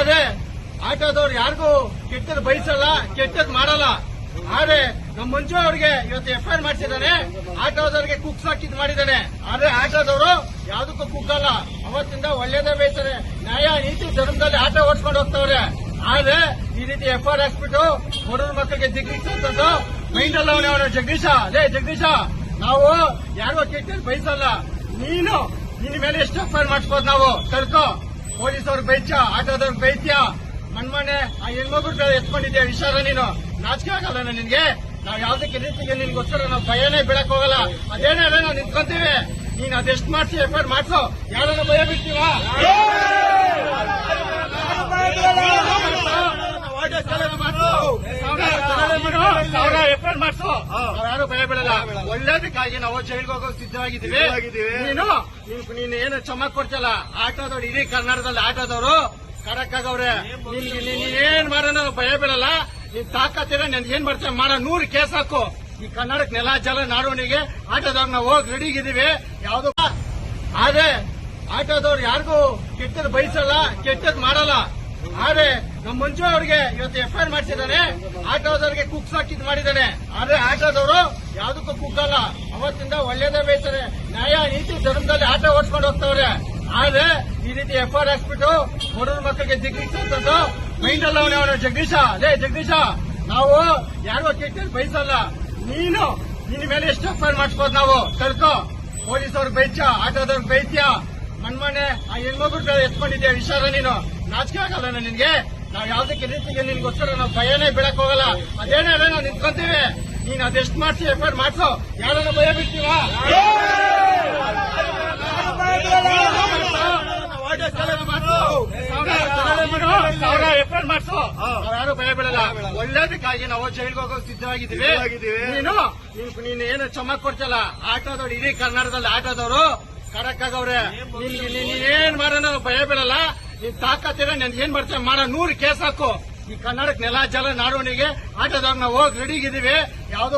ಆದ್ರೆ ಆಟೋದವ್ರು ಯಾರಿಗೂ ಕೆಟ್ಟದ್ ಬಯಸಲ್ಲ, ಕೆಟ್ಟದ್ ಮಾಡಲ್ಲ. ಆದ್ರೆ ನಮ್ಮ ಮಂಜು ಅವ್ರಿಗೆ ಇವತ್ತು FIR ಮಾಡ್ಸಿದ್ದಾನೆ. ಆಟೋದವ್ರಿಗೆ ಕುಕ್ಸ್ ಹಾಕಿದ್ ಮಾಡಿದ್ದಾನೆ. ಆದ್ರೆ ಆಟೋದವರು ಯಾವ್ದಕ್ಕೂ ಕುಕ್ಕಲ್ಲ. ಅವತ್ತಿಂದ ಒಳ್ಳೇದೇ ಬಯಸ್ತಾರೆ. ನ್ಯಾಯ ನೀತಿ ಧರ್ಮದಲ್ಲಿ ಆಟೋ ಓಡಿಸ್ಕೊಂಡು ಹೋಗ್ತವ್ರೆ. ಆದ್ರೆ ಈ ರೀತಿ FIR ಹಾಕ್ಸ್ಬಿಟ್ಟು ಬಡವ್ರ ಮಕ್ಕಳಿಗೆ ದಿಗ್ಗಿಸಂತದ್ದು ಮೈಂಡ್ ಅಲ್ಲ. ಅವನ ಜಗದೀಶ, ಅದೇ ಜಗದೀಶ, ನಾವು ಯಾರಿಗೂ ಕೆಟ್ಟದ್ ಬಯಸಲ್ಲ. ನಿನ್ನ ಮೇಲೆ ಎಷ್ಟು FIR ಮಾಡಿಸ್ಬೋದು ನಾವು? ತಡ್ಕೋ. ಪೊಲೀಸ್ ಅವ್ರಿಗೆ ಬೈತ್ಯ, ಆಟೋದವ್ರಿಗೆ ಬೈತ್ಯ, ಮನ್ಮನೆ ಆ ಹೆಣ್ಮಗುರು ಎತ್ಕೊಂಡಿದ್ಯಾ ವಿಚಾರ. ನೀನು ನಾಚಿಕೆ ಆಗಲ್ಲ ನಿನ್ಗೆ? ನಾವ್ ಯಾವ್ದಕ್ಕೆ ರೀತಿಗೆ ನಿನ್ಗೋಸ್ಕರ ನಾವು ಭಯನೇ ಬಿಡಕ್ ಹೋಗಲ್ಲ. ಅದೇನೇ ಅದೇ ನಾವು ನಿಂತ್ಕೊಂತೀವಿ. ನೀನ್ ಅದೆಷ್ಟು ಮಾಡ್ಸಿ FIR ಮಾಡ್ಸೋ, ಯಾರನ್ನ ಭಯ ಬಿಡ್ತೀವ? ಸಾವಿರ FIR ಮಾಡ್ಸೋ, ನಾವ್ ಯಾರು ಭಯ ಬೀಳಲ್ಲ. ಒಳ್ಳೇದಕ್ಕಾಗಿ ನಾವು ಜೈಲ್ಗೆ ಹೋಗೋಕೆ ಸಿದ್ಧವಾಗಿದ್ದೀವಿ. ನೀನು ಏನು ಚಮಕ್ ಕೊಡ್ತಲ್ಲ, ಆಟೋದವ್ರು ಇಡೀ ಕರ್ನಾಟಕದಲ್ಲಿ ಆಟೋದವರು ಕಡಕ್ ಆಗವ್ರೆ. ನೀನೇನ್ ಮಾಡೋಣ ಭಯ ಬೀಳಲ್ಲ. ನೀನ್ ತಾಕತ್ತಿರ ನನ್ ಏನ್ ಮಾಡ್ತೇವೆ ಮಾಡ. 100 ಕೇಸ್ ಹಾಕು. ಈ ಕರ್ನಾಟಕ ನೆಲ ಜಲ ನಾಡೋಣಿಗೆ ಆಟೋದವ್ರು ನಾವು ಹೋಗಿ ರೆಡಿಗಿದ್ದೀವಿ. ಯಾವ್ದು ಆದ್ರೆ ಆಟೋದವ್ರು ಯಾರಿಗೂ ಕೆಟ್ಟದ್ ಬಯಸಲ್ಲ, ಕೆಟ್ಟದ್ ಮಾಡಲ್ಲ. ಆದ್ರೆ ನಮ್ಮ ಮಂಜು ಅವ್ರಿಗೆ ಇವತ್ತು FIR ಮಾಡ್ಸಿದ್ದಾನೆ. ಆಟೋದವ್ರಿಗೆ ಕುಕ್ಸ್ ಹಾಕಿದ್ ಮಾಡಿದ್ದಾನೆ. ಆದ್ರೆ ಆಟೋದವರು ಯಾವ್ದಕ್ಕೂ ಕುಕ್ಕಲ್ಲ. ಅವತ್ತಿಂದ ಒಳ್ಳೇದೇ ಬಯಸ್ತಾರೆ. ನ್ಯಾಯ ನೀತಿ ಧರ್ಮದಲ್ಲಿ ಆಟೋ ಓಡಿಸ್ಕೊಂಡು ಹೋಗ್ತವ್ರೆ. ಆದ್ರೆ ಈ ರೀತಿ FIR ಹಾಕ್ಸ್ಬಿಟ್ಟು ಬಡವ್ರ ಮಕ್ಕಳಿಗೆ ದಿಗ್ಗಿಸಂತದ್ದು ಮೈಂಡ್ ಅಲ್ಲ. ಅವನ ಜಗದೀಶ, ಅದೇ ಜಗದೀಶ, ನಾವು ಯಾರಿಗೂ ಕೆಟ್ಟದ್ ಬಯಸಲ್ಲ. ನಿನ್ನ ಮೇಲೆ ಎಷ್ಟು FIR ಮಾಡಿಸ್ಬೋದು ನಾವು? ತಡ್ಕೋ. ಪೊಲೀಸ್ ಅವ್ರಿಗೆ ಬೈತ್ಯ, ಆಟೋದವ್ರಿಗೆ ಬೈತ್ಯ, ಮನ್ಮನೆ ಆ ಹೆಣ್ಮಗುರು ಎತ್ಕೊಂಡಿದ್ಯಾ ವಿಚಾರ. ನೀನು ನಾಚಿಕೆ ಆಗಲ್ಲ ನಿನ್ಗೆ? ನಾವ್ ಯಾವ್ದಕ್ಕೆ ರೀತಿಗೆ ನಿನ್ಗೋಸ್ಕರ ನಾವು ಭಯನೇ ಬಿಡಕ್ ಹೋಗಲ್ಲ. ಅದೇನೇ ಅದೇ ನಾವು ನಿಂತ್ಕೊಂತೀವಿ. ನೀನ್ ಅದೆಷ್ಟು ಮಾಡ್ಸಿ FIR ಮಾಡ್ಸೋ, ಯಾರನ್ನ ಭಯ ಬಿಡ್ತೀವ? ಸಾವಿರ FIR ಮಾಡ್ಸೋ, ನಾವ್ ಯಾರು ಭಯ ಬೀಳಲ್ಲ. ಒಳ್ಳೇದಕ್ಕಾಗಿ ನಾವು ಜೈಲ್ಗೆ ಹೋಗೋಕೆ ಸಿದ್ಧವಾಗಿದ್ದೀವಿ. ನೀನು ಏನು ಚಮಕ್ ಕೊಡ್ತಲ್ಲ, ಆಟೋದವ್ರು ಇಡೀ ಕರ್ನಾಟಕದಲ್ಲಿ ಆಟೋದವರು ಕಡಕ್ ಆಗವ್ರೆ. ನೀನೇನ್ ಮಾಡೋಣ ಭಯ ಬೀಳಲ್ಲ. ನೀನ್ ತಾಕತ್ತಿರ ನನ್ ಏನ್ ಮಾಡ್ತೇವೆ ಮಾಡ. 100 ಕೇಸ್ ಹಾಕು. ಈ ಕರ್ನಾಟಕ ನೆಲ ಜಲ ನಾಡೋಣಿಗೆ ಆಟೋದವ್ರು ನಾವು ಹೋಗಿ ರೆಡಿಗಿದ್ದೀವಿ. ಯಾವ್ದು